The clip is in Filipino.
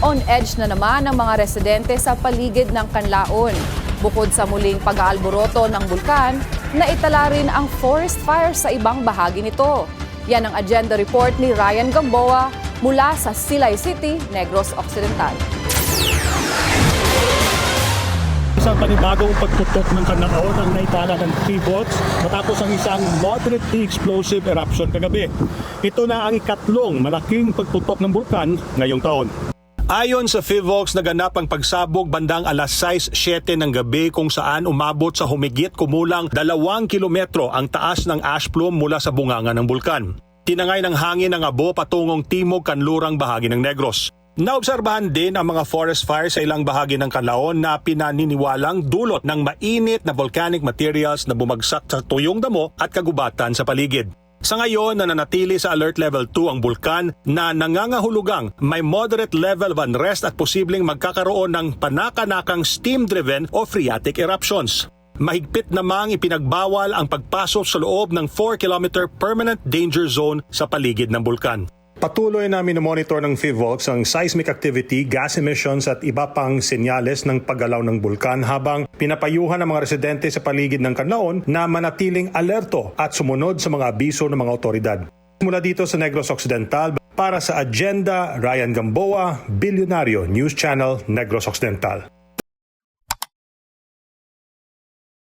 On edge na naman ang mga residente sa paligid ng Canlaon. Bukod sa muling pag-aalboroto ng bulkan, naitala rin ang forest fire sa ibang bahagi nito. Yan ang agenda report ni Ryan Gamboa mula sa Silay City, Negros Occidental. Isang panibagong pagtutok ng Canlaon ang naitala ng PHIVOLCS matapos ang isang moderately explosive eruption kagabi. Ito na ang ikatlong malaking pagtutok ng bulkan ngayong taon. Ayon sa PHIVOLCS, naganap ang pagsabog bandang alas 6:07 ng gabi kung saan umabot sa humigit kumulang 2 kilometro ang taas ng ash plume mula sa bunganga ng bulkan. Tinangay ng hangin ang abo patungong timog kanlurang bahagi ng Negros. Naobserbahan din ang mga forest fire sa ilang bahagi ng Canlaon na pinaniniwalang dulot ng mainit na volcanic materials na bumagsak sa tuyong damo at kagubatan sa paligid. Sa ngayon, nananatili sa Alert Level 2 ang bulkan na nangangahulugang may moderate level of unrest at posibleng magkakaroon ng panakanakang steam-driven o phreatic eruptions. Mahigpit namang ipinagbawal ang pagpasok sa loob ng 4-kilometer permanent danger zone sa paligid ng bulkan. Patuloy na minomonitor ng PHIVOLCS ang seismic activity, gas emissions at iba pang senyales ng paggalaw ng bulkan habang pinapayuhan ang mga residente sa paligid ng Canlaon na manatiling alerto at sumunod sa mga abiso ng mga otoridad. Mula dito sa Negros Occidental, para sa Agenda, Ryan Gamboa, Bilyonaryo News Channel, Negros Occidental.